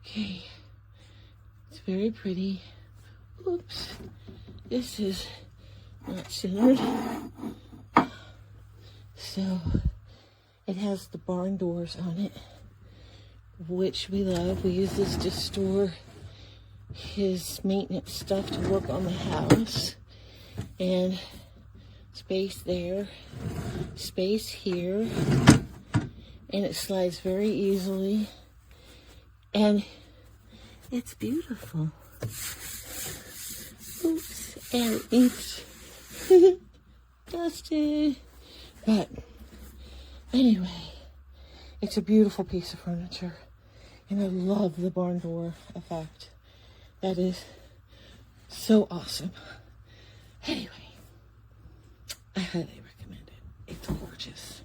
Okay, it's very pretty. Oops, this is not centered. So it has the barn doors on it, which we love. We use this to store his maintenance stuff to work on the house. And space there, space here, and it slides very easily, and it's beautiful. Oops, and it's dusty. But anyway, it's a beautiful piece of furniture, and I love the barn door effect. That is so awesome. Anyway, I highly recommend it. It's gorgeous.